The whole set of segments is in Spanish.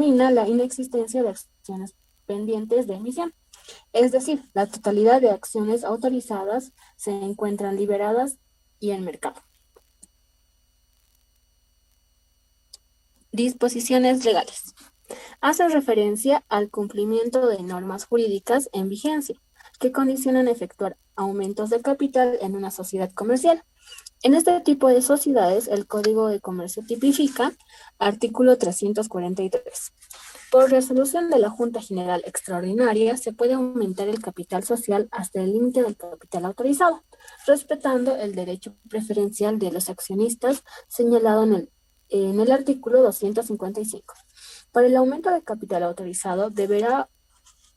determina la inexistencia de acciones pendientes de emisión. Es decir, la totalidad de acciones autorizadas se encuentran liberadas y en mercado. Disposiciones legales. Hace referencia al cumplimiento de normas jurídicas en vigencia, que condicionan efectuar aumentos de capital en una sociedad comercial. En este tipo de sociedades, el Código de Comercio tipifica, artículo 343. Por resolución de la Junta General Extraordinaria, se puede aumentar el capital social hasta el límite del capital autorizado, respetando el derecho preferencial de los accionistas señalado en el artículo 255. Para el aumento de capital autorizado, deberá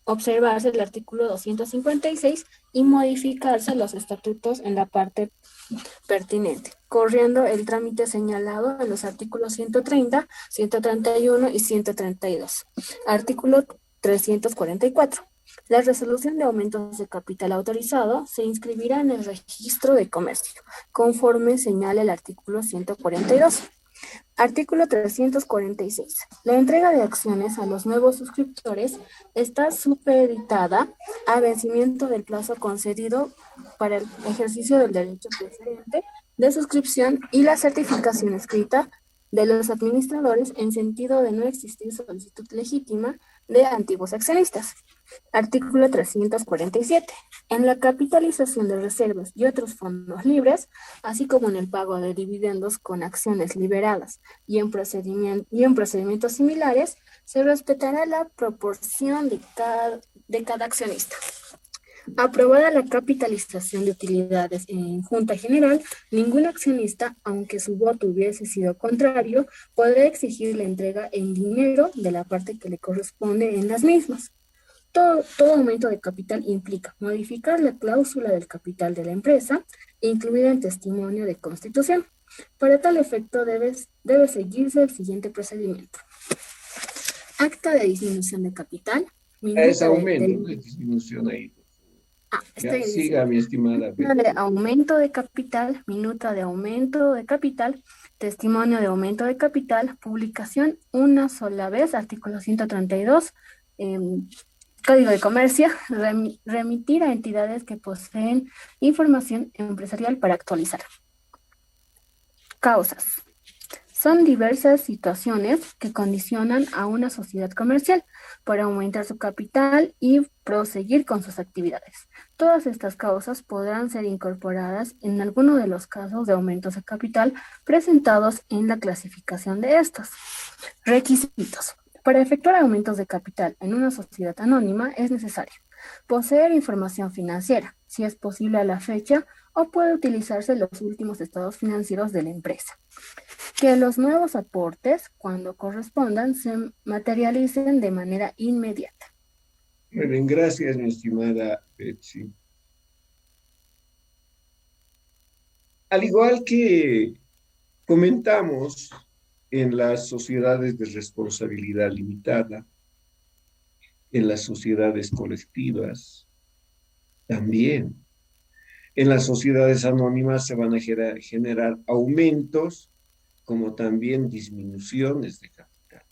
observarse el artículo 256 y modificarse los estatutos en la parte pertinente, corriendo el trámite señalado en los artículos 130, 131 y 132. Artículo 344. La resolución de aumentos de capital autorizado se inscribirá en el registro de comercio, conforme señala el artículo 142. Artículo 346. La entrega de acciones a los nuevos suscriptores está supeditada a vencimiento del plazo concedido para el ejercicio del derecho preferente de suscripción y la certificación escrita de los administradores en sentido de no existir solicitud legítima de antiguos accionistas. Artículo 347. En la capitalización de reservas y otros fondos libres, así como en el pago de dividendos con acciones liberadas y en procedimientos similares, se respetará la proporción de cada accionista. Aprobada la capitalización de utilidades en Junta General, ningún accionista, aunque su voto hubiese sido contrario, podrá exigir la entrega en dinero de la parte que le corresponde en las mismas. Todo aumento de capital implica modificar la cláusula del capital de la empresa, incluida en testimonio de constitución. Para tal efecto debe seguirse el siguiente procedimiento. Acta de disminución de capital. Es aumento, no es disminución ahí. Ya, siga, mi estimada. De aumento de capital, minuta de aumento de capital, testimonio de aumento de capital, publicación una sola vez, artículo 132, Código de Comercio, remitir a entidades que poseen información empresarial para actualizar. Causas. Son diversas situaciones que condicionan a una sociedad comercial para aumentar su capital y proseguir con sus actividades. Todas estas causas podrán ser incorporadas en alguno de los casos de aumentos de capital presentados en la clasificación de estos. Requisitos. Para efectuar aumentos de capital en una sociedad anónima es necesario poseer información financiera, si es posible a la fecha, o puede utilizarse los últimos estados financieros de la empresa. Que los nuevos aportes, cuando correspondan, se materialicen de manera inmediata. Muy bien, gracias, mi estimada Betsy. Al igual que comentamos en las sociedades de responsabilidad limitada, en las sociedades colectivas, también en las sociedades anónimas se van a generar aumentos como también disminuciones de capital.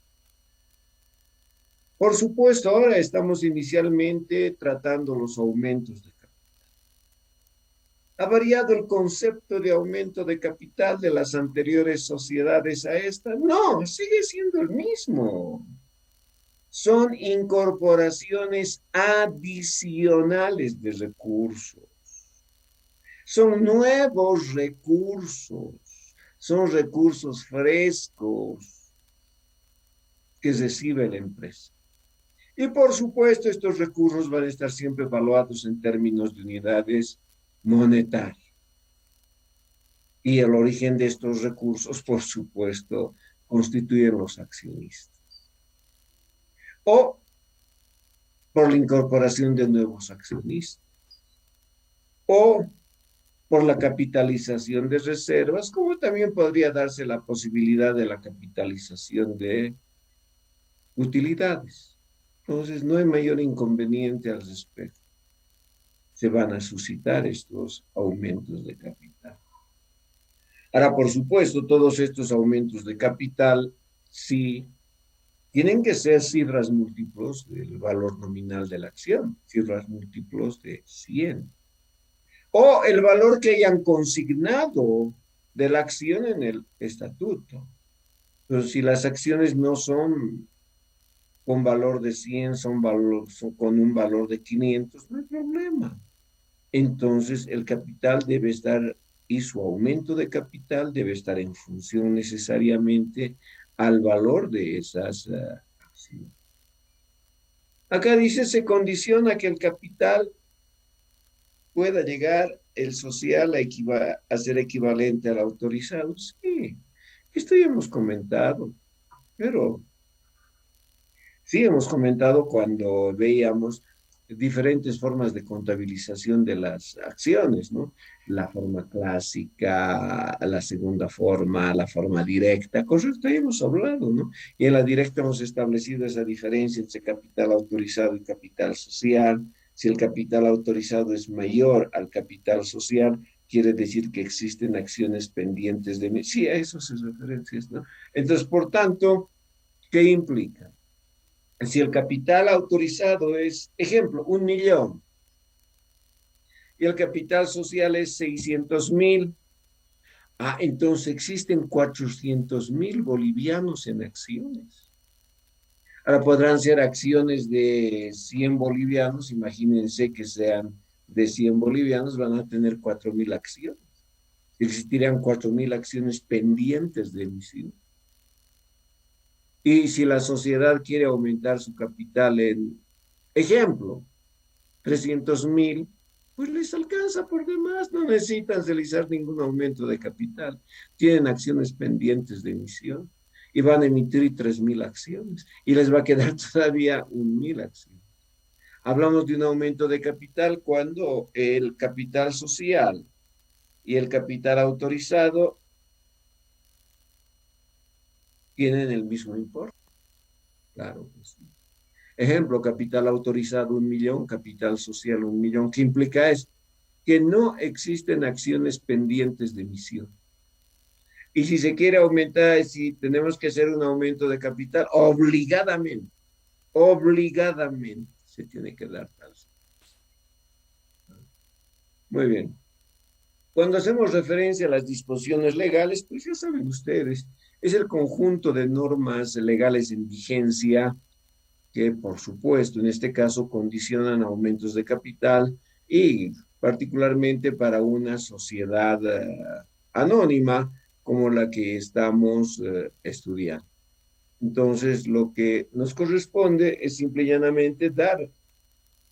Por supuesto, ahora estamos inicialmente tratando los aumentos de capital. ¿Ha variado el concepto de aumento de capital de las anteriores sociedades a esta? No, sigue siendo el mismo. Son incorporaciones adicionales de recursos. Son nuevos recursos. Son recursos frescos que recibe la empresa. Y por supuesto, estos recursos van a estar siempre evaluados en términos de unidades monetarias. Y el origen de estos recursos, por supuesto, constituyen los accionistas. O por la incorporación de nuevos accionistas. O por la capitalización de reservas, como también podría darse la posibilidad de la capitalización de utilidades. Entonces, no hay mayor inconveniente al respecto. Se van a suscitar estos aumentos de capital. Ahora, por supuesto, todos estos aumentos de capital, sí Tienen que ser cifras múltiplos del valor nominal de la acción, cifras múltiplos de 100. O el valor que hayan consignado de la acción en el estatuto. Pero si las acciones no son con valor de 100, son con un valor de 500, no hay problema. Entonces el capital debe estar y su aumento de capital debe estar en función necesariamente al valor de esas acciones. Acá dice, se condiciona que el capital pueda llegar el social a ser equivalente al autorizado. Sí, esto ya hemos comentado, pero sí hemos comentado cuando veíamos diferentes formas de contabilización de las acciones, ¿no? La forma clásica, la segunda forma, la forma directa, correcto, ya hemos hablado, ¿no? Y en la directa hemos establecido esa diferencia entre capital autorizado y capital social. Si el capital autorizado es mayor al capital social, quiere decir que existen acciones pendientes de... Sí, a eso se referencias, ¿no? Entonces, por tanto, ¿qué implica? Si el capital autorizado es, ejemplo, 1.000.000 y el capital social es 600.000, entonces existen 400.000 bolivianos en acciones. Ahora podrán ser acciones de 100 bolivianos, imagínense que sean de 100 bolivianos, van a tener 4.000 acciones. Existirían 4.000 acciones pendientes de emisión. Y si la sociedad quiere aumentar su capital en, ejemplo, 300.000, pues les alcanza por demás, no necesitan realizar ningún aumento de capital. Tienen acciones pendientes de emisión y van a emitir 3.000 acciones y les va a quedar todavía 1.000 acciones. Hablamos de un aumento de capital cuando el capital social y el capital autorizado tienen el mismo importe. Claro que sí. Ejemplo, capital autorizado 1.000.000, capital social 1.000.000. ¿Qué implica eso? Que no existen acciones pendientes de emisión. Y si se quiere aumentar, si tenemos que hacer un aumento de capital, obligadamente se tiene que dar tal. Muy bien. Cuando hacemos referencia a las disposiciones legales, pues ya saben ustedes, es el conjunto de normas legales en vigencia que, por supuesto, en este caso condicionan aumentos de capital y particularmente para una sociedad anónima como la que estamos estudiando. Entonces, lo que nos corresponde es simple y llanamente dar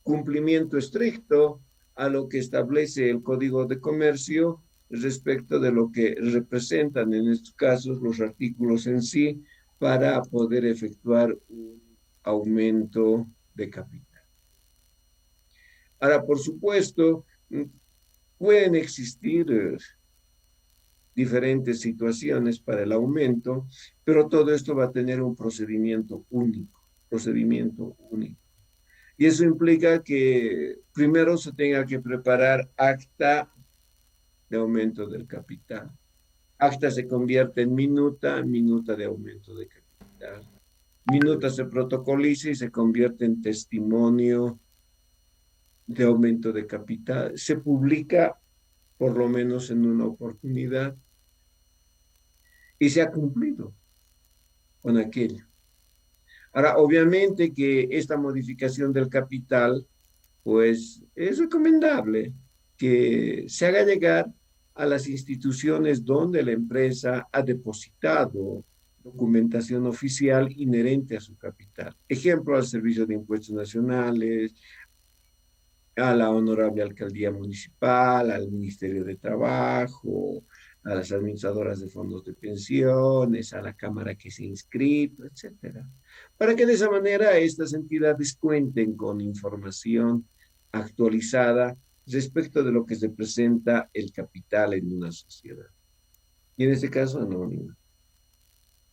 cumplimiento estricto a lo que establece el Código de Comercio respecto de lo que representan en estos casos los artículos en sí para poder efectuar un aumento de capital. Ahora, por supuesto, pueden existir diferentes situaciones para el aumento, pero todo esto va a tener un procedimiento único. Y eso implica que primero se tenga que preparar acta de aumento del capital. Acta se convierte en minuta, minuta de aumento de capital. Minuta se protocoliza y se convierte en testimonio de aumento de capital. Se publica por lo menos en una oportunidad y se ha cumplido con aquello. Ahora, obviamente que esta modificación del capital, pues es recomendable que se haga llegar a las instituciones donde la empresa ha depositado documentación oficial inherente a su capital. Ejemplo, al Servicio de Impuestos Nacionales, a la Honorable Alcaldía Municipal, al Ministerio de Trabajo, a las administradoras de fondos de pensiones, a la Cámara que se ha inscrito, etcétera, para que de esa manera estas entidades cuenten con información actualizada respecto de lo que representa el capital en una sociedad. Y en este caso, anónima.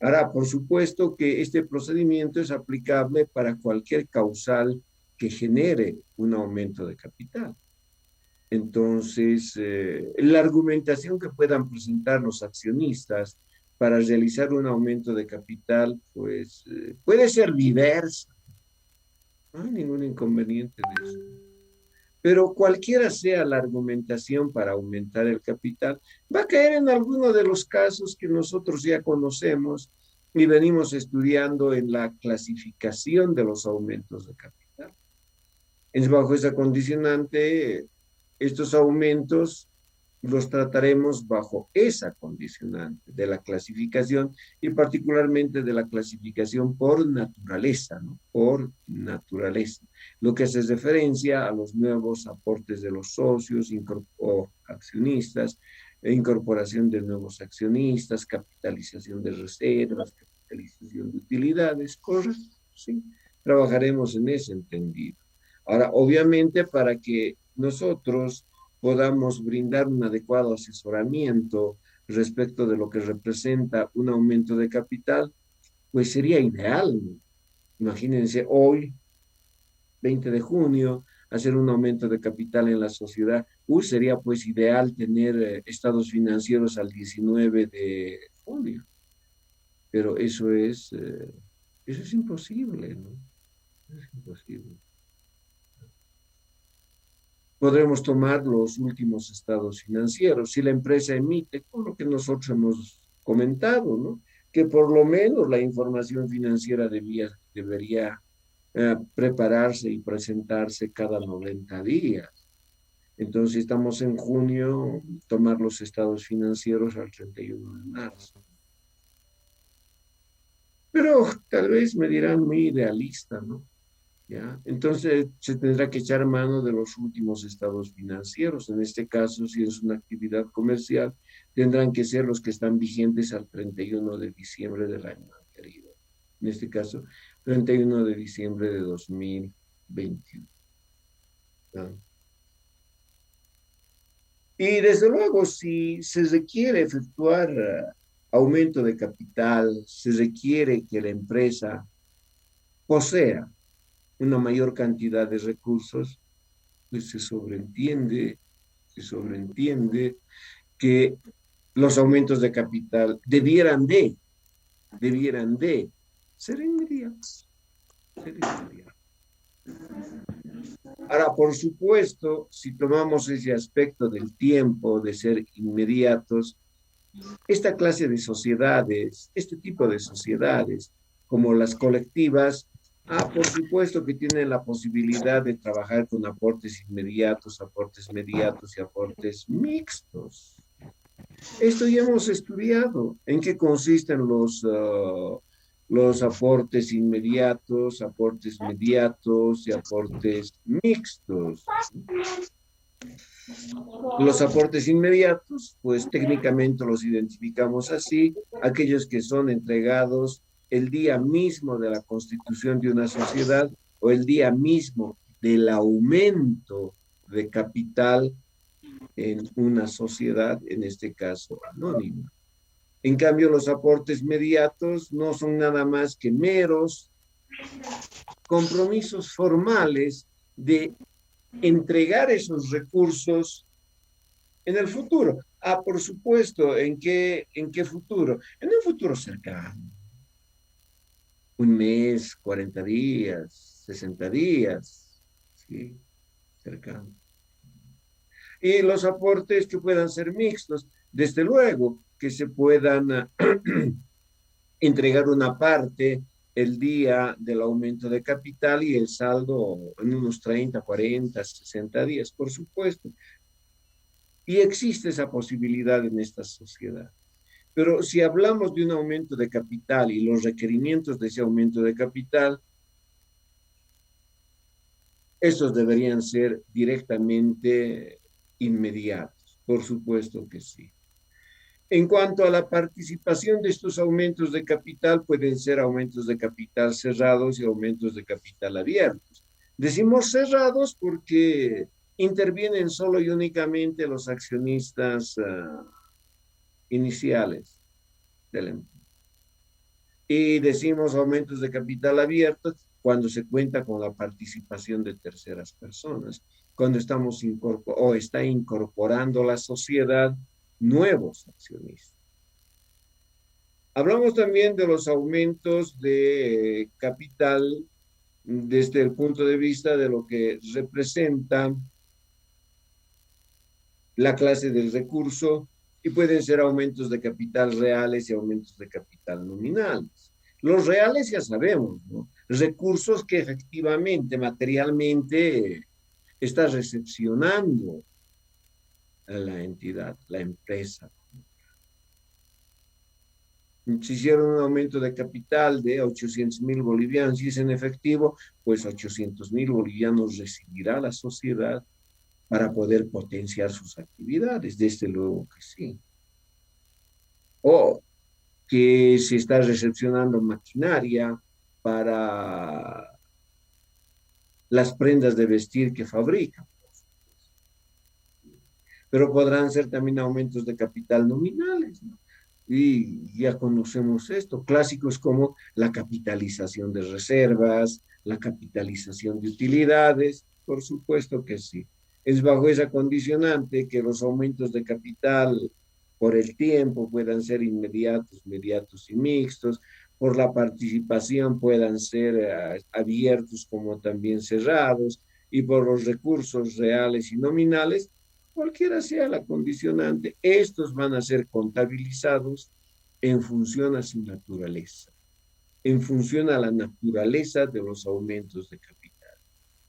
Ahora, por supuesto que este procedimiento es aplicable para cualquier causal que genere un aumento de capital. Entonces, la argumentación que puedan presentar los accionistas para realizar un aumento de capital, pues puede ser diversa, no hay ningún inconveniente de eso. Pero cualquiera sea la argumentación para aumentar el capital, va a caer en alguno de los casos que nosotros ya conocemos y venimos estudiando en la clasificación de los aumentos de capital. Es bajo esa condicionante, estos aumentos los trataremos bajo esa condicionante de la clasificación y particularmente de la clasificación por naturaleza, ¿no? Por naturaleza, lo que hace referencia a los nuevos aportes de los socios o accionistas, incorporación de nuevos accionistas, capitalización de reservas, capitalización de utilidades, correcto, sí. Trabajaremos en ese entendido. Ahora, obviamente, para que nosotros podamos brindar un adecuado asesoramiento respecto de lo que representa un aumento de capital, pues sería ideal, ¿no? Imagínense hoy, 20 de junio, hacer un aumento de capital en la sociedad. Sería pues ideal tener estados financieros al 19 de junio, pero eso es imposible, ¿no? Es imposible. Podremos tomar los últimos estados financieros. Si la empresa emite, con lo que nosotros hemos comentado, ¿no? Que por lo menos la información financiera debería prepararse y presentarse cada 90 días. Entonces, estamos en junio, tomar los estados financieros al 31 de marzo. Pero tal vez me dirán muy idealista, ¿no? ¿Ya? Entonces se tendrá que echar mano de los últimos estados financieros. En este caso, si es una actividad comercial, tendrán que ser los que están vigentes al 31 de diciembre del año anterior. En este caso, 31 de diciembre de 2021. ¿Ya? Y desde luego, si se requiere efectuar aumento de capital, se requiere que la empresa posea una mayor cantidad de recursos, pues se sobreentiende que los aumentos de capital debieran de ser inmediatos, ser inmediatos. Ahora, por supuesto, si tomamos ese aspecto del tiempo, de ser inmediatos, esta clase de sociedades, este tipo de sociedades, como las colectivas, por supuesto que tienen la posibilidad de trabajar con aportes inmediatos, aportes mediatos y aportes mixtos. Esto ya hemos estudiado. ¿En qué consisten los aportes inmediatos, aportes mediatos y aportes mixtos? Los aportes inmediatos, pues técnicamente los identificamos así, aquellos que son entregados el día mismo de la constitución de una sociedad o el día mismo del aumento de capital en una sociedad, en este caso anónima. En cambio, los aportes mediatos no son nada más que meros compromisos formales de entregar esos recursos en el futuro. Por supuesto, en qué futuro? En un futuro cercano. Un mes, 40 días, 60 días, ¿sí? Cercano. Y los aportes que puedan ser mixtos, desde luego, que se puedan entregar una parte el día del aumento de capital y el saldo en unos 30, 40, 60 días, por supuesto. Y existe esa posibilidad en esta sociedad. Pero si hablamos de un aumento de capital y los requerimientos de ese aumento de capital, estos deberían ser directamente inmediatos. Por supuesto que sí. En cuanto a la participación de estos aumentos de capital, pueden ser aumentos de capital cerrados y aumentos de capital abiertos. Decimos cerrados porque intervienen solo y únicamente los accionistas iniciales de la empresa. Y decimos aumentos de capital abierto cuando se cuenta con la participación de terceras personas, cuando está incorporando la sociedad nuevos accionistas. Hablamos también de los aumentos de capital desde el punto de vista de lo que representa la clase del recurso y pueden ser aumentos de capital reales y aumentos de capital nominales. Los reales ya sabemos, ¿no? Recursos que efectivamente, materialmente, está recepcionando a la entidad, la empresa. Si hicieron un aumento de capital de 800.000 bolivianos y es en efectivo, pues 800.000 bolivianos recibirá la sociedad para poder potenciar sus actividades, desde luego que sí. O que se está recepcionando maquinaria para las prendas de vestir que fabrican. Pero podrán ser también aumentos de capital nominales, ¿no? Y ya conocemos esto, clásicos como la capitalización de reservas, la capitalización de utilidades, por supuesto que sí. Es bajo esa condicionante que los aumentos de capital por el tiempo puedan ser inmediatos, mediatos y mixtos, por la participación puedan ser abiertos como también cerrados, y por los recursos reales y nominales cualquiera sea la condicionante, estos van a ser contabilizados en función a su naturaleza, en función a la naturaleza de los aumentos de capital.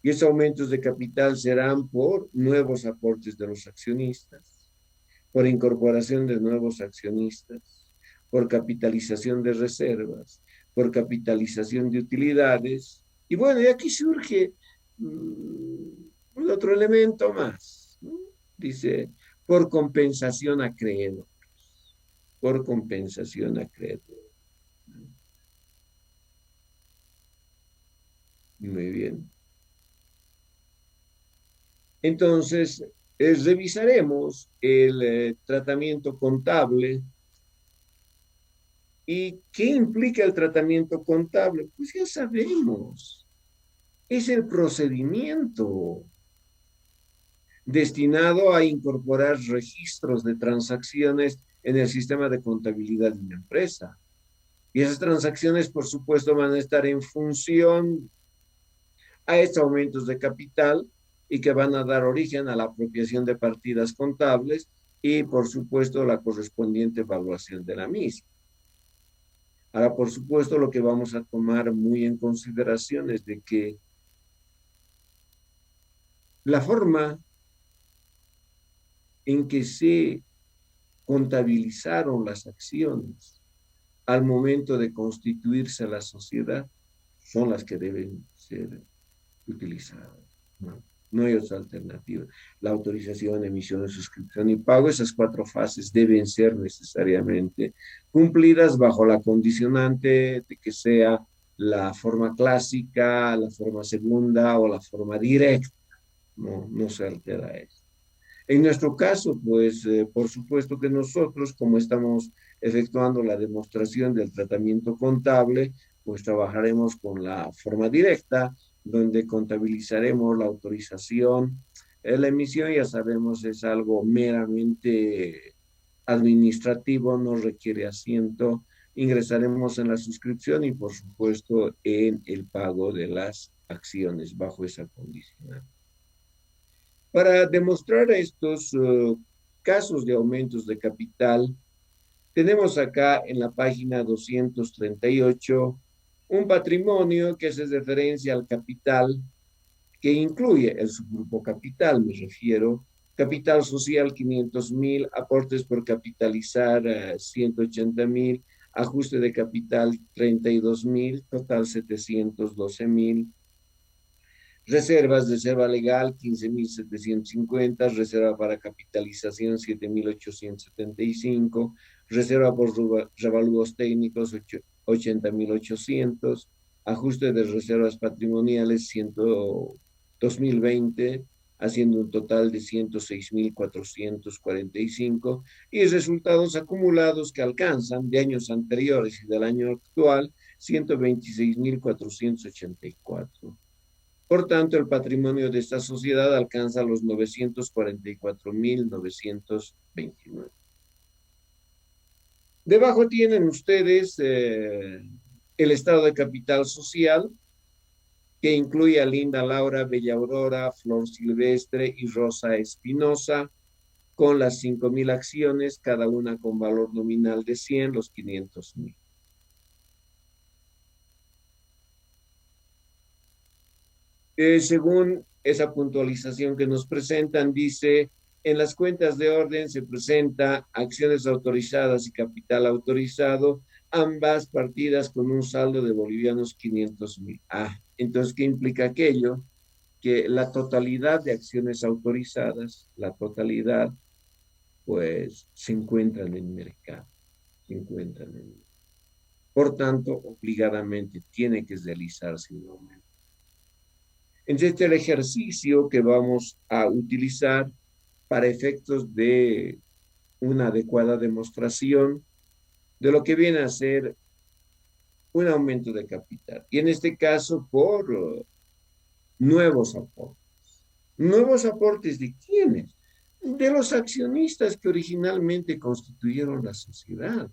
Y esos aumentos de capital serán por nuevos aportes de los accionistas, por incorporación de nuevos accionistas, por capitalización de reservas, por capitalización de utilidades. Y bueno, y aquí surge un otro elemento más, ¿no? Dice, por compensación a acreedores, por compensación a acreedores. Muy bien. Entonces, revisaremos el tratamiento contable. ¿Y qué implica el tratamiento contable? Pues ya sabemos, es el procedimiento destinado a incorporar registros de transacciones en el sistema de contabilidad de una empresa. Y esas transacciones, por supuesto, van a estar en función a estos aumentos de capital y que van a dar origen a la apropiación de partidas contables y, por supuesto, la correspondiente evaluación de la misma. Ahora, por supuesto, lo que vamos a tomar muy en consideración es de que la forma en que se contabilizaron las acciones al momento de constituirse la sociedad son las que deben ser utilizadas, ¿no? No hay otra alternativa. La autorización, emisión, suscripción y pago, esas cuatro fases deben ser necesariamente cumplidas bajo la condicionante de que sea la forma clásica, la forma segunda o la forma directa. No, no se altera eso. En nuestro caso, pues, por supuesto que nosotros, como estamos efectuando la demostración del tratamiento contable, pues trabajaremos con la forma directa, donde contabilizaremos la autorización. La emisión, ya sabemos, es algo meramente administrativo, no requiere asiento. Ingresaremos en la suscripción y, por supuesto, en el pago de las acciones bajo esa condición. Para demostrar estos casos de aumentos de capital, tenemos acá en la página 238 un patrimonio que hace referencia al capital que incluye el subgrupo capital, me refiero, capital social 500.000, aportes por capitalizar 180.000, ajuste de capital 32.000, total 712.000. Reservas, reserva legal 15.750, reserva para capitalización 7.875, reserva por revalúos técnicos 80.800, ajuste de reservas patrimoniales 2020, haciendo un total de 106.445 y resultados acumulados que alcanzan de años anteriores y del año actual 126.484. Por tanto, el patrimonio de esta sociedad alcanza los 944.929. Debajo tienen ustedes el estado de capital social, que incluye a Linda Laura, Bella Aurora, Flor Silvestre y Rosa Espinosa, con las 5.000 acciones, cada una con valor nominal de 100, los 500.000. Según esa puntualización que nos presentan, dice, en las cuentas de orden se presenta acciones autorizadas y capital autorizado, ambas partidas con un saldo de bolivianos 500.000. Entonces, ¿qué implica aquello? Que la totalidad de acciones autorizadas, la totalidad, pues se encuentran en mercado, se encuentran en mercado. Por tanto, obligadamente tiene que realizarse un aumento. Entonces, este es el ejercicio que vamos a utilizar para efectos de una adecuada demostración de lo que viene a ser un aumento de capital. Y en este caso, por nuevos aportes. ¿Nuevos aportes de quiénes? De los accionistas que originalmente constituyeron la sociedad.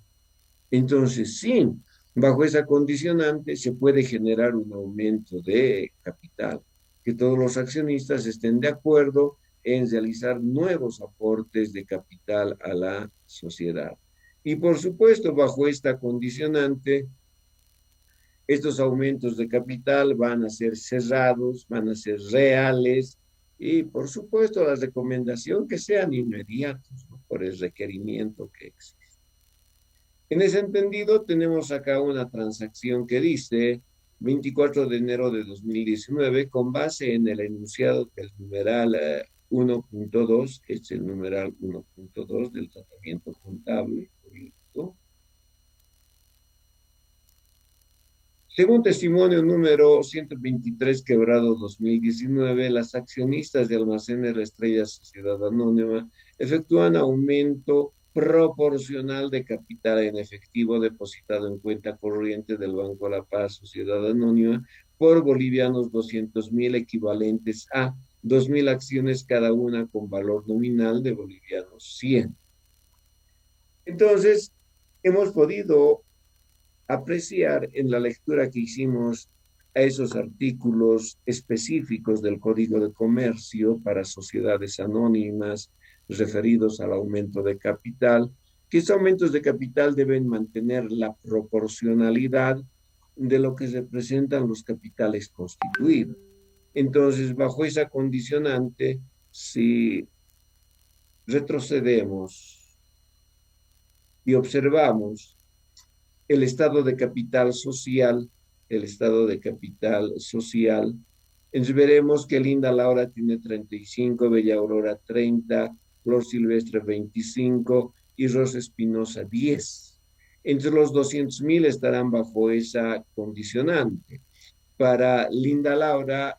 Entonces, sí, bajo esa condicionante se puede generar un aumento de capital, que todos los accionistas estén de acuerdo en realizar nuevos aportes de capital a la sociedad. Y por supuesto, bajo esta condicionante, estos aumentos de capital van a ser cerrados, van a ser reales y por supuesto la recomendación que sean inmediatos, ¿no? Por el requerimiento que existe. En ese entendido, tenemos acá una transacción que dice 24 de enero de 2019 con base en el enunciado del numeral 1.2, que es el numeral 1.2 del tratamiento contable jurídico. Según testimonio número 123 quebrado 2019, las accionistas de Almacenes La Estrella Sociedad Anónima efectúan aumento proporcional de capital en efectivo depositado en cuenta corriente del Banco La Paz Sociedad Anónima por bolivianos 200.000 equivalentes a 2.000 acciones cada una con valor nominal de bolivianos 100. Entonces, hemos podido apreciar en la lectura que hicimos a esos artículos específicos del Código de Comercio para sociedades anónimas referidos al aumento de capital, que estos aumentos de capital deben mantener la proporcionalidad de lo que representan los capitales constituidos. Entonces, bajo esa condicionante, si retrocedemos y observamos el estado de capital social, entonces veremos que Linda Laura tiene 35, Bella Aurora 30, Flor Silvestre 25 y Rosa Espinosa 10. Entre los 200.000 estarán bajo esa condicionante. Para Linda Laura,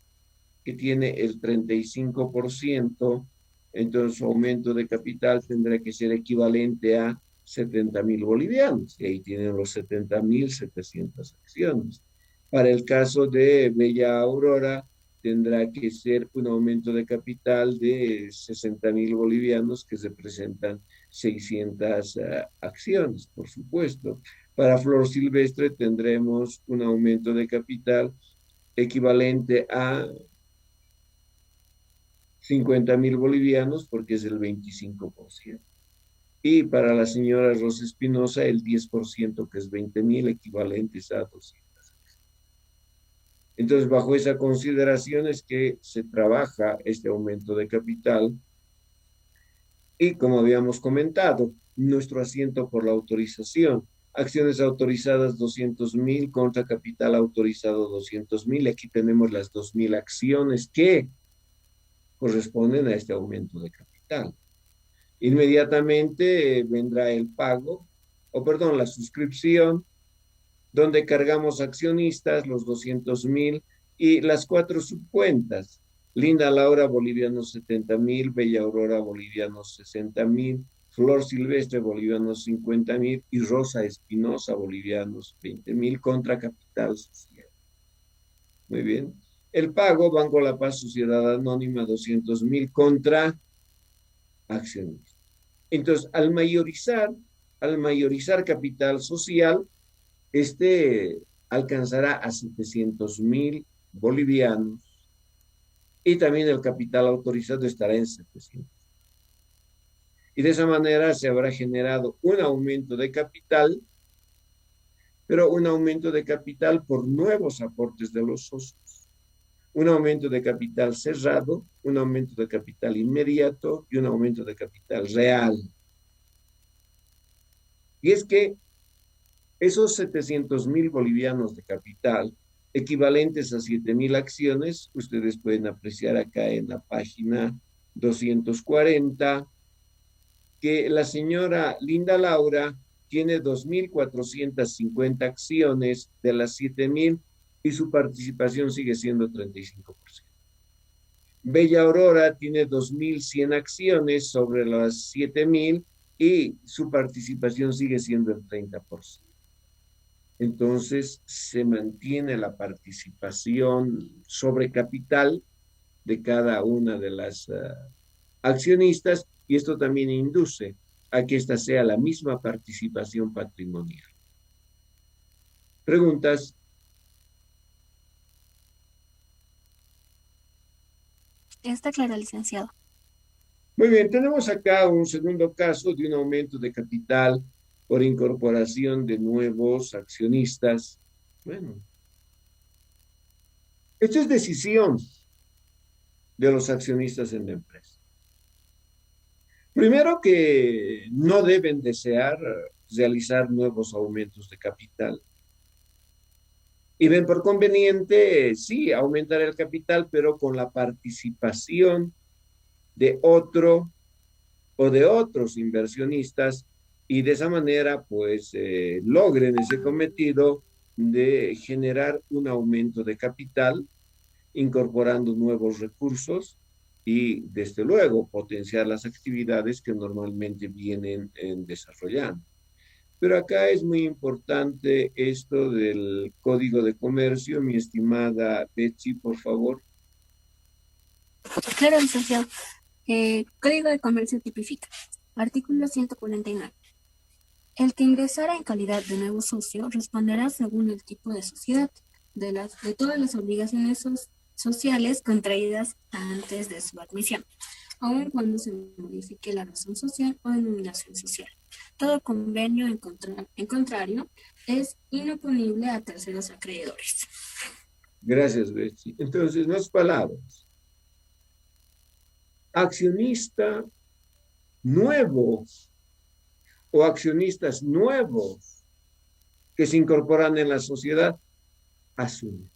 que tiene el 35%, entonces su aumento de capital tendrá que ser equivalente a 70.000 bolivianos, y ahí tienen los 70.700 acciones. Para el caso de Bella Aurora, tendrá que ser un aumento de capital de 60.000 bolivianos, que representan 600 acciones, por supuesto. Para Flor Silvestre tendremos un aumento de capital equivalente a 50.000 bolivianos, porque es el 25%. Y para la señora Rosa Espinosa, el 10%, que es 20.000, equivalentes a 200. Entonces, bajo esa consideración es que se trabaja este aumento de capital. Y como habíamos comentado, nuestro asiento por la autorización. Acciones autorizadas 200.000 contra capital autorizado 200.000. Aquí tenemos las 2.000 acciones que corresponden a este aumento de capital. Inmediatamente vendrá el pago, la suscripción, donde cargamos accionistas, los 200.000, y las 4 subcuentas. Linda Laura, bolivianos 70.000, Bella Aurora, bolivianos 60.000, Flor Silvestre, bolivianos 50.000, y Rosa Espinosa, bolivianos 20.000, contra capital social. Muy bien. El pago, Banco La Paz, Sociedad Anónima, 200.000 contra accionistas. Entonces, al mayorizar al mayorizar capital social, este alcanzará a 700.000 bolivianos y también el capital autorizado estará en 700. Y de esa manera se habrá generado un aumento de capital, pero un aumento de capital por nuevos aportes de los socios. Un aumento de capital cerrado, un aumento de capital inmediato y un aumento de capital real. Y es que esos 700.000 bolivianos de capital, equivalentes a 7.000 acciones, ustedes pueden apreciar acá en la página 240, que la señora Linda Laura tiene 2.450 acciones de las 7.000 y su participación sigue siendo 35%. Bella Aurora tiene 2.100 acciones sobre las 7.000 y su participación sigue siendo el 30%. Entonces se mantiene la participación sobre capital de cada una de las accionistas y esto también induce a que esta sea la misma participación patrimonial. ¿Preguntas? Está claro, licenciado. Muy bien, tenemos acá un segundo caso de un aumento de capital por incorporación de nuevos accionistas. Bueno, esto es decisión de los accionistas en la empresa. Primero que no deben desear realizar nuevos aumentos de capital. Y ven por conveniente, sí, aumentar el capital, pero con la participación de otro o de otros inversionistas y de esa manera, pues, logren ese cometido de generar un aumento de capital, incorporando nuevos recursos y, desde luego, potenciar las actividades que normalmente vienen desarrollando. Pero acá es muy importante esto del código de comercio, mi estimada Betsy, por favor. Claro, licenciado. Código de Comercio tipifica. Artículo 149. El que ingresara en calidad de nuevo socio responderá según el tipo de sociedad de todas las obligaciones sociales contraídas antes de su admisión, aun cuando se modifique la razón social o denominación social. Todo convenio en contrario es inoponible a terceros acreedores. Gracias, Betsy. Entonces, más palabras. Accionista nuevo o accionistas nuevos que se incorporan en la sociedad asumen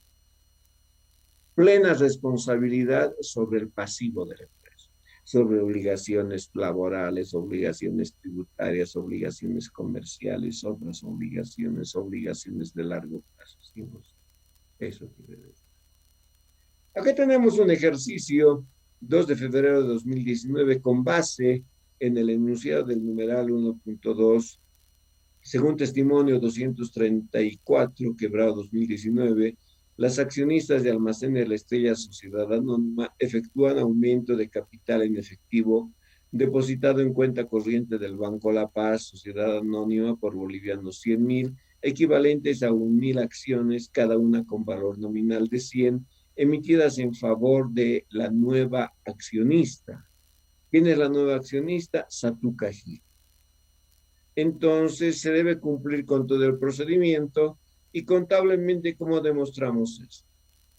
plena responsabilidad sobre el pasivo de la empresa, sobre obligaciones laborales, obligaciones tributarias, obligaciones comerciales, otras obligaciones de largo plazo. Eso quiere decir. Aquí tenemos un ejercicio 2 de febrero de 2019 con base en el enunciado del numeral 1.2, según testimonio 234, quebrado 2019, las accionistas de Almacén de la Estrella Sociedad Anónima efectúan aumento de capital en efectivo depositado en cuenta corriente del Banco La Paz, Sociedad Anónima, por bolivianos 100.000, equivalentes a 1.000 acciones, cada una con valor nominal de 100, emitidas en favor de la nueva accionista. ¿Quién es la nueva accionista? Satuca Gil. Entonces se debe cumplir con todo el procedimiento y contablemente, ¿cómo demostramos eso?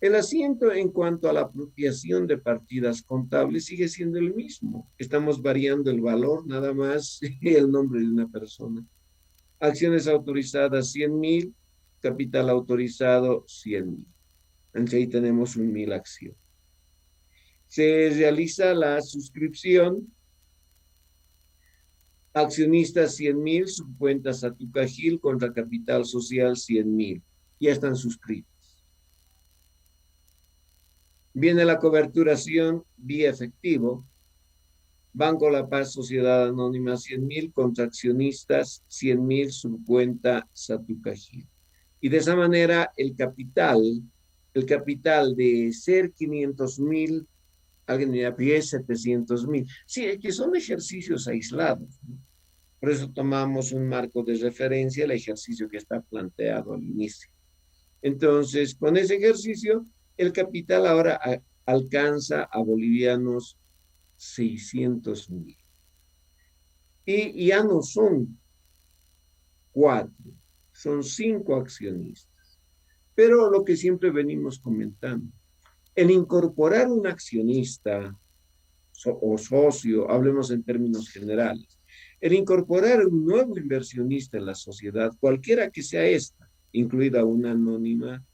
El asiento en cuanto a la apropiación de partidas contables sigue siendo el mismo. Estamos variando el valor nada más y el nombre de una persona. Acciones autorizadas 100.000, capital autorizado 100.000. Entonces ahí tenemos 1.000 acciones. Se realiza la suscripción. Accionistas 100.000, subcuenta Satuca Gil contra capital social 100.000. Ya están suscritos. Viene la coberturación vía efectivo. Banco La Paz, Sociedad Anónima 100.000 contra accionistas 100.000, subcuenta Satuca Gil. Y de esa manera el capital de ser 500.000, alguien me dirá, 700.000. Sí, es que son ejercicios aislados, ¿no? Por eso tomamos un marco de referencia, el ejercicio que está planteado al inicio. Entonces, con ese ejercicio, el capital ahora alcanza a bolivianos 600.000. Y ya no son cuatro, son cinco accionistas. Pero lo que siempre venimos comentando, el incorporar un accionista o socio, hablemos en términos generales, el incorporar un nuevo inversionista en la sociedad, cualquiera que sea esta, incluida una anónima,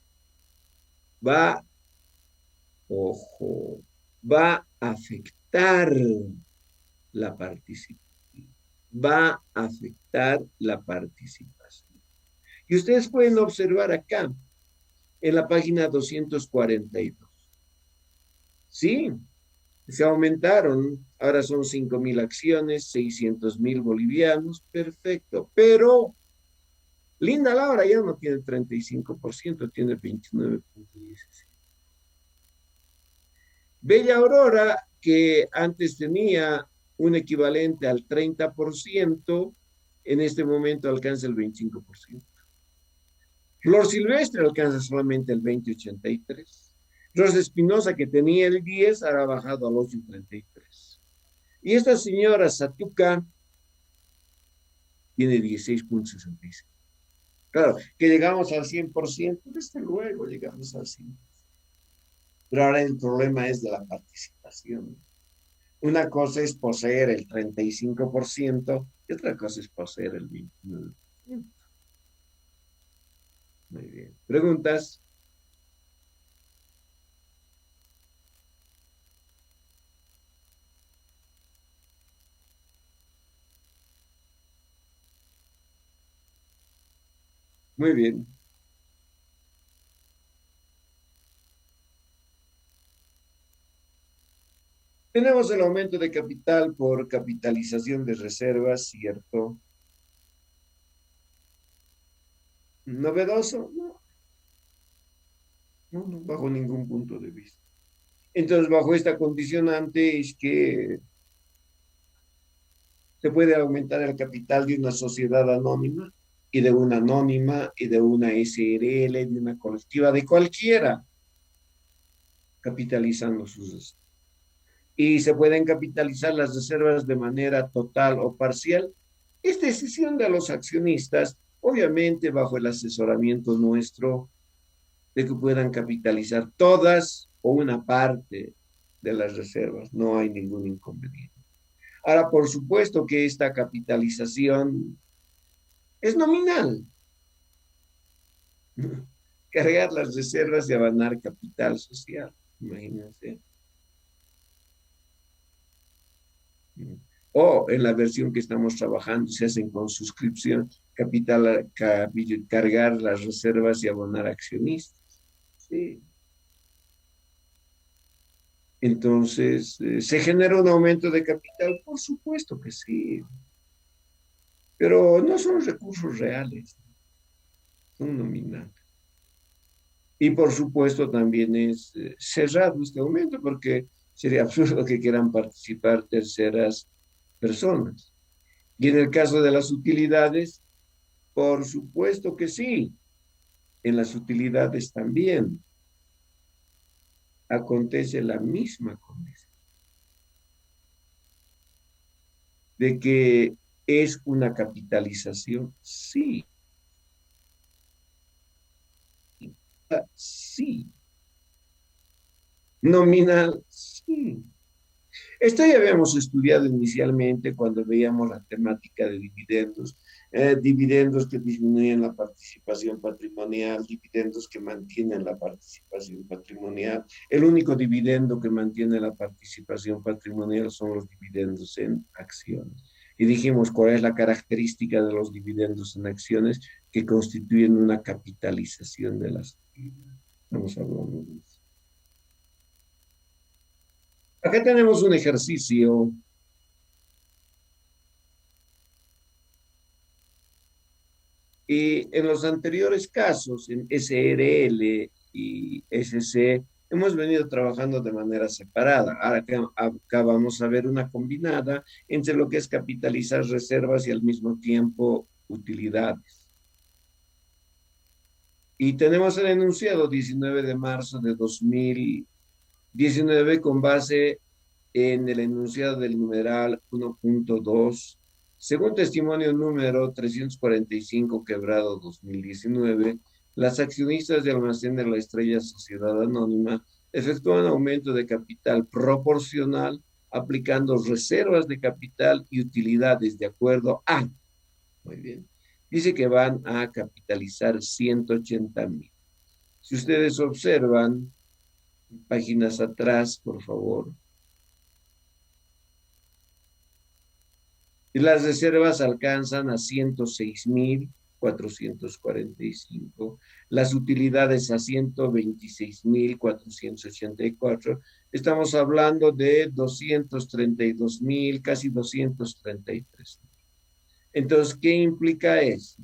va, ojo, va a afectar la participación, va a afectar la participación. Y ustedes pueden observar acá, en la página 242. Sí, se aumentaron, ahora son 5.000 acciones, 600.000 bolivianos, perfecto. Pero Linda Laura ya no tiene 35%, tiene 29.17. Bella Aurora, que antes tenía un equivalente al 30%, en este momento alcanza el 25%. Flor Silvestre alcanza solamente el 20.83. Rosa Espinosa, que tenía el 10, ahora ha bajado al 8.33. Y esta señora Satuca tiene 16.66. Claro, que llegamos al 100%, desde luego llegamos al 100%. Pero ahora el problema es de la participación. Una cosa es poseer el 35% y otra cosa es poseer el 29%. Muy bien. ¿Preguntas? Muy bien. Tenemos el aumento de capital por capitalización de reservas, ¿cierto? ¿Novedoso? No, no, no, bajo ningún punto de vista. Entonces, bajo esta condicionante es que se puede aumentar el capital de una sociedad anónima y de una anónima y de una SRL, de una colectiva, de cualquiera, capitalizando sus reservas. Y se pueden capitalizar las reservas de manera total o parcial. Es decisión de los accionistas, obviamente bajo el asesoramiento nuestro, de que puedan capitalizar todas o una parte de las reservas. No hay ningún inconveniente. Ahora, por supuesto que esta capitalización es nominal. Cargar las reservas y abanar capital social, imagínense. O en la versión que estamos trabajando, se hacen con suscripción, cargar las reservas y abonar accionistas. Sí. Entonces, ¿se genera un aumento de capital? Por supuesto que sí, pero no son recursos reales, son nominales. Y por supuesto también es cerrado este aumento porque sería absurdo que quieran participar terceras personas. Y en el caso de las utilidades, por supuesto que sí, en las utilidades también acontece la misma condición, de que es una capitalización, sí, sí, nominal, sí. Esto ya habíamos estudiado inicialmente cuando veíamos la temática de dividendos, dividendos que disminuyen la participación patrimonial, dividendos que mantienen la participación patrimonial. El único dividendo que mantiene la participación patrimonial son los dividendos en acciones. Y dijimos cuál es la característica de los dividendos en acciones que constituyen una capitalización de las actividades. Estamos hablando de eso. Acá tenemos un ejercicio. Y en los anteriores casos, en SRL y SC, hemos venido trabajando de manera separada. Ahora acá vamos a ver una combinada entre lo que es capitalizar reservas y al mismo tiempo utilidades. Y tenemos el enunciado 19 de marzo de 2019 con base en el enunciado del numeral 1.2, según testimonio número 345 quebrado 2019, las accionistas de Almacén de la Estrella Sociedad Anónima efectúan aumento de capital proporcional aplicando reservas de capital y utilidades de acuerdo a, muy bien, dice que van a capitalizar 180,000. Si ustedes observan, páginas atrás, por favor, y las reservas alcanzan a 106,445, las utilidades a 126,484. Estamos hablando de 232,000, casi 233. Entonces, ¿qué implica eso?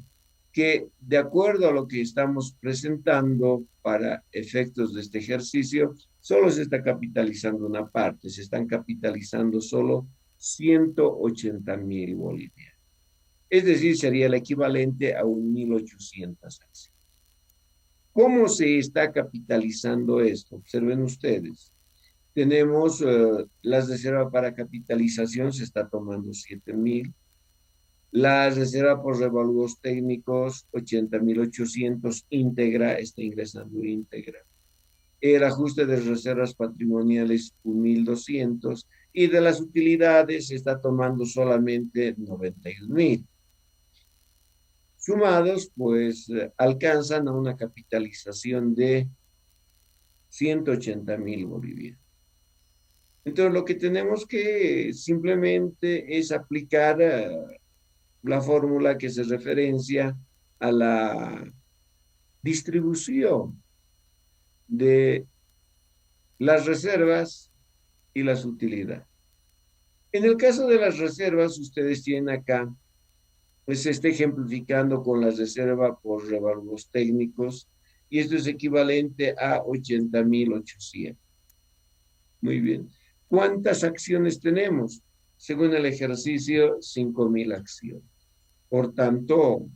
Que de acuerdo a lo que estamos presentando para efectos de este ejercicio, solo se está capitalizando una parte, se están capitalizando solo 180,000 bolivianos. Es decir, sería el equivalente a 1.800 acciones. ¿Cómo se está capitalizando esto? Observen ustedes. Tenemos las reservas para capitalización, se está tomando 7,000. La reserva por revaluos técnicos, 80,800 íntegra, está ingresando íntegra. El ajuste de reservas patrimoniales, 1,200. Y de las utilidades, se está tomando solamente 91,000. Sumados, pues alcanzan a una capitalización de 180,000 bolivianos. Entonces, lo que tenemos que simplemente es aplicar la fórmula que se referencia a la distribución de las reservas y las utilidades. En el caso de las reservas, ustedes tienen acá, pues se está ejemplificando con la reserva por revaluos técnicos, y esto es equivalente a 80,800. Muy bien. ¿Cuántas acciones tenemos? Según el ejercicio, 5,000 acciones. Por tanto,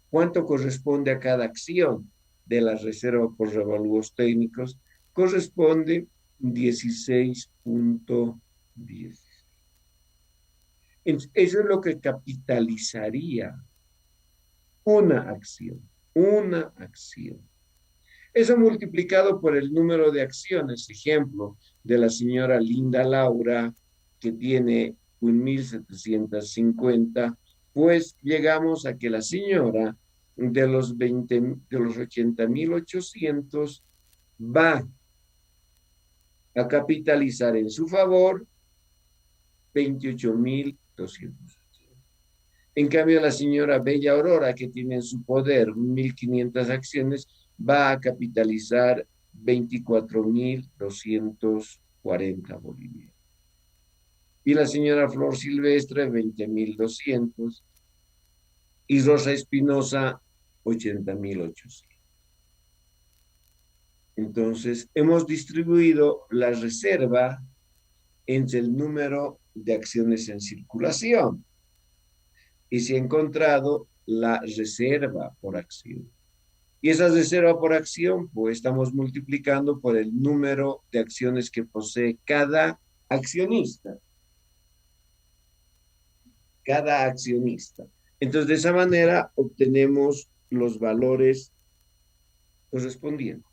¿cuánto corresponde a cada acción de la reserva por revaluos técnicos? Corresponde 16,10. Eso es lo que capitalizaría una acción, una acción. Eso multiplicado por el número de acciones, ejemplo, de la señora Linda Laura, que tiene 1,750, pues llegamos a que la señora de los 80,800 va a capitalizar en su favor 28,200. En cambio, la señora Bella Aurora, que tiene en su poder 1,500 acciones, va a capitalizar 24,240 bolivianos. Y la señora Flor Silvestre, 20,200. Y Rosa Espinosa, 80,800. Entonces, hemos distribuido la reserva entre el número de acciones en circulación y se ha encontrado la reserva por acción. Y esa reserva por acción, pues estamos multiplicando por el número de acciones que posee cada accionista. Cada accionista. Entonces, de esa manera obtenemos los valores correspondientes.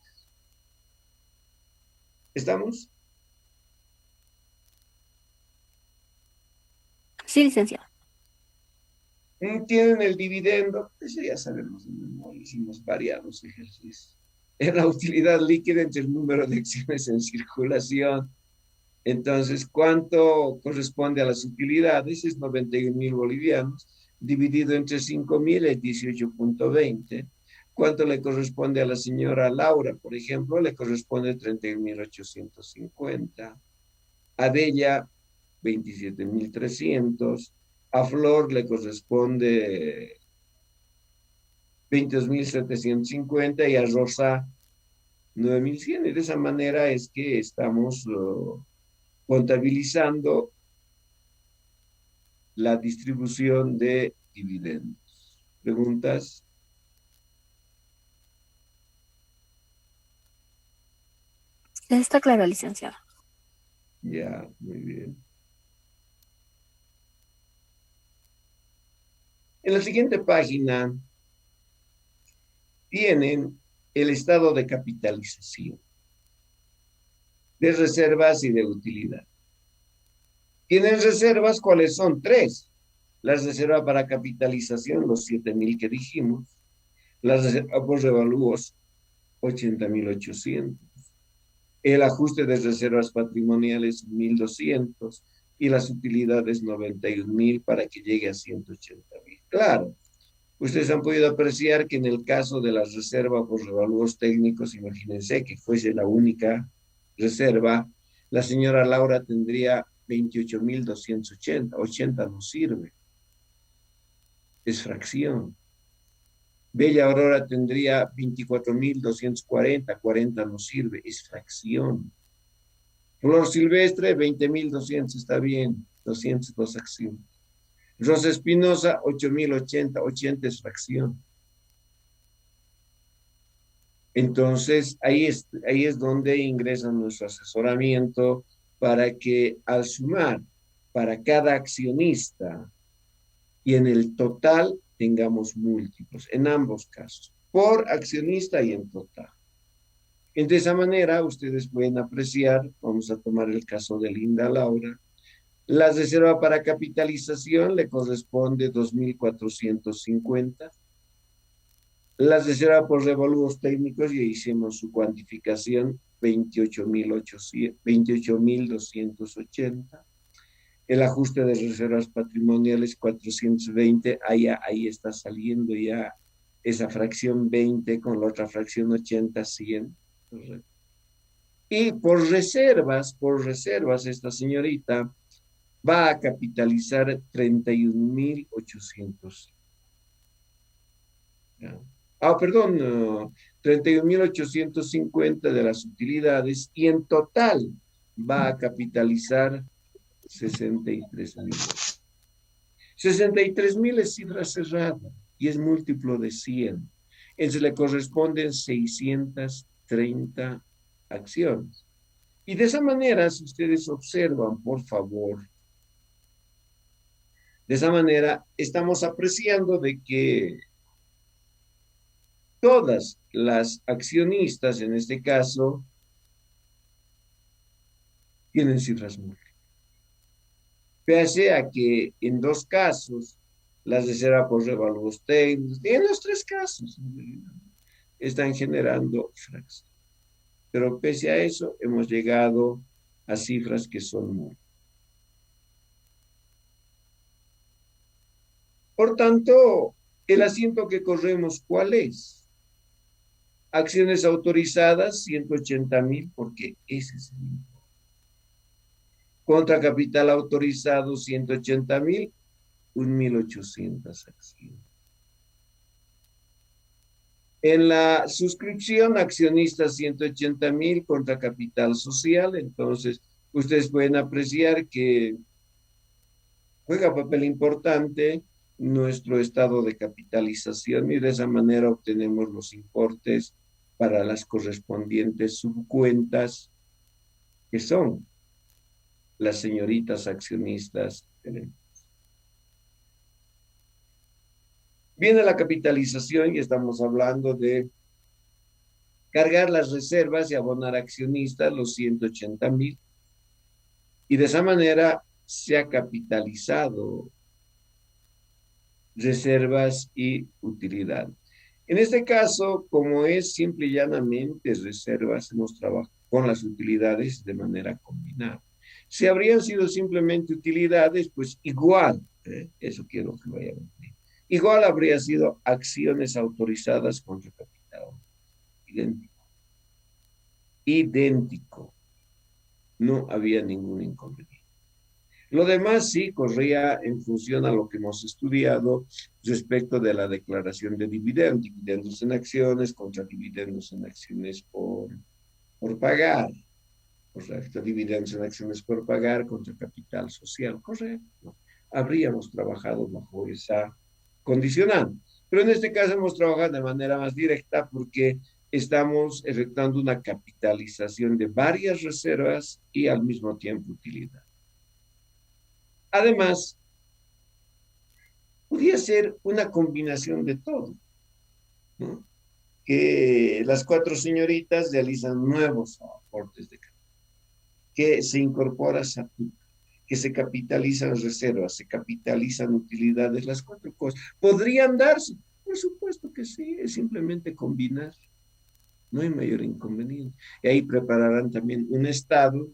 ¿Estamos? Sí, licenciado. Tienen el dividendo, eso ya sabemos de memoria, hicimos variados ejercicios. Es la utilidad líquida entre el número de acciones en circulación. Entonces, ¿cuánto corresponde a las utilidades? Es 91,000 bolivianos, dividido entre 5,000 es 18,20. ¿Cuánto le corresponde a la señora Laura, por ejemplo? Le corresponde 31,850. A Bella, 27,300. A Flor le corresponde 22,750 y a Rosa 9.100 y de esa manera es que estamos contabilizando la distribución de dividendos. ¿Preguntas? Está claro, licenciado. Ya, muy bien. En la siguiente página tienen el estado de capitalización, de reservas y de utilidad. Tienen reservas, ¿cuáles son? Tres. La reserva para capitalización, los 7.000 que dijimos. La reserva por revalúos, 80.800. El ajuste de reservas patrimoniales, 1.200. Y las utilidades, 91.000 para que llegue a 180.000. Claro, ustedes han podido apreciar que en el caso de la reserva por revalúos técnicos, imagínense que fuese la única reserva, la señora Laura tendría 28.280. 80 no sirve, es fracción. Bella Aurora tendría 24.240. 40 no sirve, es fracción. Flor Silvestre, 20.200, está bien, 202 acciones. Rosa Espinosa, 8.080. 80 es fracción. Entonces, ahí es donde ingresa nuestro asesoramiento para que al sumar para cada accionista y en el total tengamos múltiplos, en ambos casos, por accionista y en total. De esa manera, ustedes pueden apreciar, vamos a tomar el caso de Linda Laura, la reserva para capitalización le corresponde 2.450. La reserva por revolvos técnicos, ya hicimos su cuantificación, 28.280. El ajuste de reservas patrimoniales, 420. Ahí está saliendo ya esa fracción 20 con la otra fracción 80, 100. Correcto. Y por reservas, esta señorita va a capitalizar 31.800. Perdón, 31.850 de las utilidades y en total va a capitalizar 63.000. 63.000 es cifra cerrada y es múltiplo de 100. Entonces le corresponden 630 acciones. Y de esa manera, si ustedes observan, por favor, de esa manera estamos apreciando de que todas las accionistas, en este caso, tienen cifras múltiples. Pese a que en dos casos, la reserva por revaluos técnicos, en los tres casos, están generando fracciones. Pero pese a eso, hemos llegado a cifras que son múltiples. Por tanto, el asiento que corremos, ¿cuál es? Acciones autorizadas, 180.000, porque ese es el importe. Contra capital autorizado, 180.000, 1.800 acciones. En la suscripción, accionistas 180.000 contra capital social. Entonces, ustedes pueden apreciar que juega papel importante nuestro estado de capitalización y de esa manera obtenemos los importes para las correspondientes subcuentas que son las señoritas accionistas. Viene la capitalización y estamos hablando de cargar las reservas y abonar accionistas los 180.000. Y de esa manera se ha capitalizado reservas y utilidad. En este caso, como es simple y llanamente reservas, hemos trabajado con las utilidades de manera combinada. Si habrían sido simplemente utilidades, pues igual, eso quiero que vayan a ver. Igual habría sido acciones autorizadas contra capital. Idéntico. Idéntico. No había ningún inconveniente. Lo demás sí corría en función a lo que hemos estudiado respecto de la declaración de dividendos, dividendos en acciones contra dividendos en acciones por pagar, correcto, dividendos en acciones por pagar contra capital social, correcto. Habríamos trabajado bajo esa condicionante. Pero en este caso hemos trabajado de manera más directa porque estamos efectuando una capitalización de varias reservas y al mismo tiempo utilidad. Además, podría ser una combinación de todo, ¿no? Que las cuatro señoritas realizan nuevos aportes de capital, que se incorpora SATU, que se capitalizan reservas, se capitalizan utilidades, las cuatro cosas. ¿Podrían darse? Por supuesto que sí, es simplemente combinar, no hay mayor inconveniente. Y ahí prepararán también un estado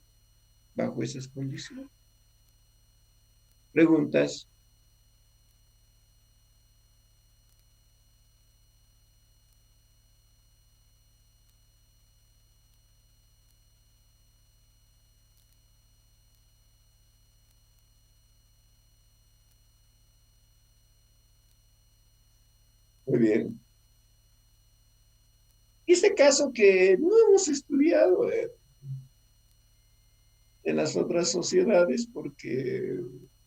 bajo esas condiciones. ¿Preguntas? Muy bien. Y este caso que no hemos estudiado en las otras sociedades porque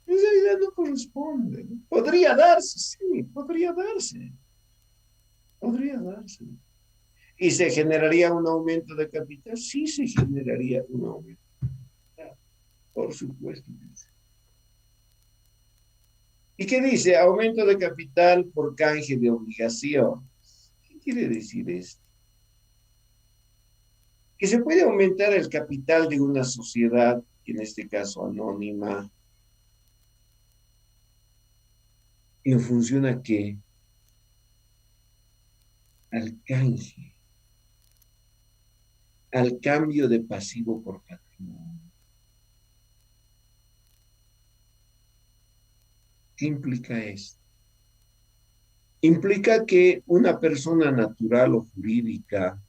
en realidad no corresponde, ¿no? Podría darse, sí, podría darse. ¿Y se generaría un aumento de capital? Sí, se generaría un aumento. Por supuesto que sí. ¿Y qué dice? Aumento de capital por canje de obligación. ¿Qué quiere decir esto? Que se puede aumentar el capital de una sociedad, en este caso anónima, en función a qué, al canje, al cambio de pasivo por patrimonio. ¿Qué implica esto? Implica que una persona natural o jurídica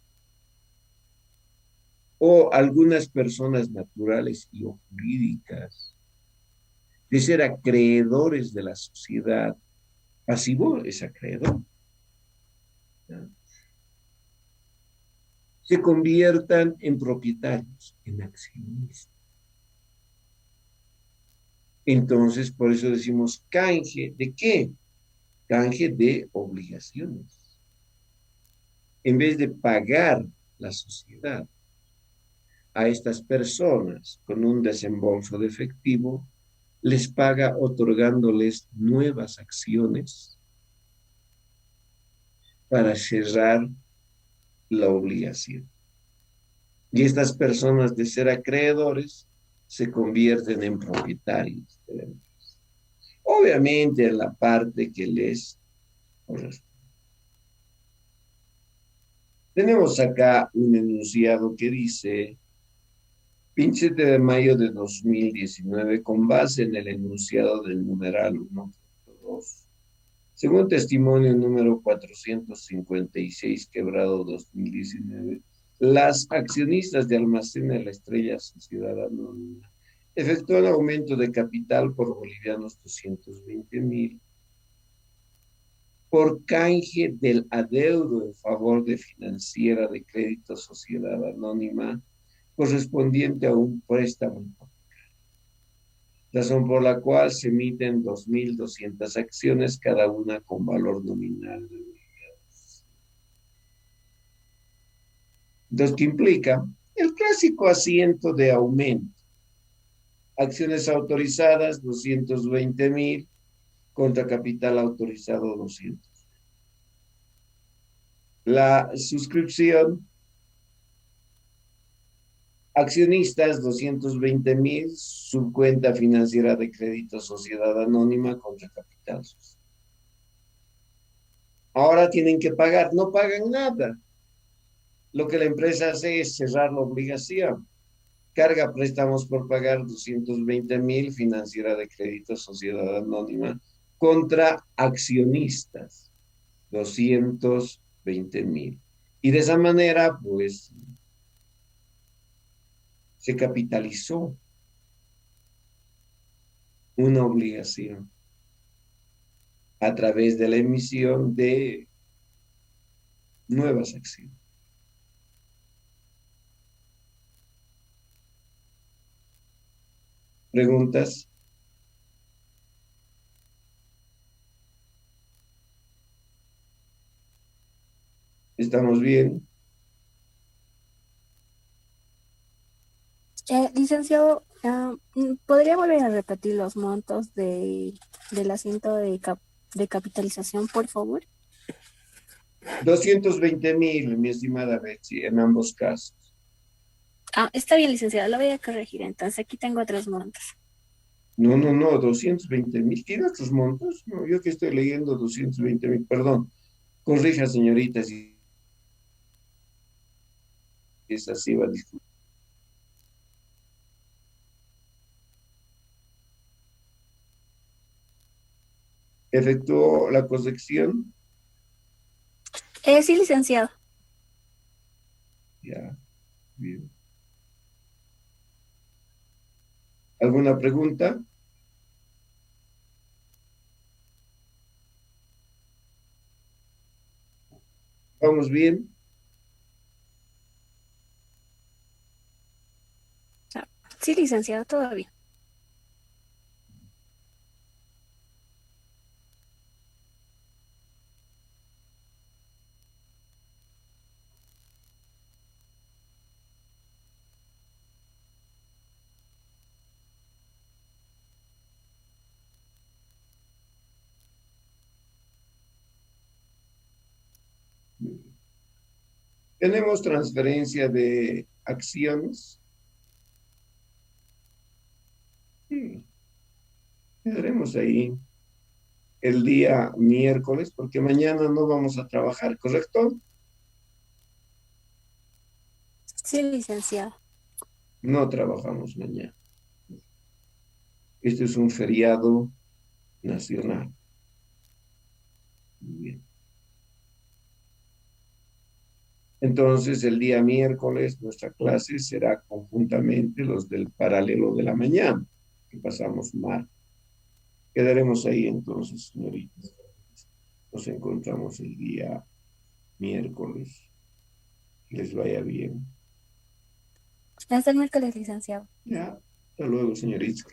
o algunas personas naturales y o jurídicas de ser acreedores de la sociedad, pasivo es acreedor, ¿no? Se conviertan en propietarios, en accionistas. Entonces, por eso decimos canje, ¿de qué? Canje de obligaciones. En vez de pagar la sociedad a estas personas con un desembolso de efectivo, les paga otorgándoles nuevas acciones para cerrar la obligación. Y estas personas, de ser acreedores, se convierten en propietarios de la empresa. Obviamente en la parte que les corresponde. Tenemos acá un enunciado que dice: 27 de mayo de 2019, con base en el enunciado del numeral 1.2, según testimonio número 456, quebrado 2019, las accionistas de Almacén de la Estrella Sociedad Anónima efectúan aumento de capital por bolivianos 220.000 por canje del adeudo en favor de Financiera de Crédito Sociedad Anónima correspondiente a un préstamo, razón por la cual se emiten 2.200 acciones, cada una con valor nominal de unidades. Entonces, ¿qué implica? El clásico asiento de aumento. Acciones autorizadas, 220.000, contra capital autorizado, 200. La suscripción, accionistas, 220.000, subcuenta financiera de crédito sociedad anónima contra capital social. Ahora tienen que pagar, no pagan nada. Lo que la empresa hace es cerrar la obligación. Carga préstamos por pagar 220.000, financiera de crédito sociedad anónima, contra accionistas, 220.000. Y de esa manera, pues, se capitalizó. una obligación a través de la emisión de nuevas acciones. ¿Preguntas? ¿Estamos bien? Licenciado, ¿podría volver a repetir los montos del asiento de capitalización, por favor? 220.000, mi estimada Betsy, en ambos casos. Está bien, licenciado, lo voy a corregir. Entonces, aquí tengo otros montos. No, no, no, 220.000. ¿Tiene otros montos? No, yo que estoy leyendo 220.000, perdón. Corrija, señorita, si es así, va a disculpar. ¿Efectuó la corrección? Sí, licenciado. Ya, bien. ¿Alguna pregunta? ¿Vamos bien? Sí, licenciado, todo bien. Tenemos transferencia de acciones. Sí, quedaremos ahí el día miércoles, porque mañana no vamos a trabajar, ¿correcto? Sí, licenciado. No trabajamos mañana. Este es un feriado nacional. Muy bien. Entonces, el día miércoles nuestra clase será conjuntamente los del paralelo de la mañana, que pasamos mal. Quedaremos ahí entonces, señoritas. Nos encontramos el día miércoles. Que les vaya bien. Hasta el miércoles, licenciado. Ya, hasta luego, señoritas.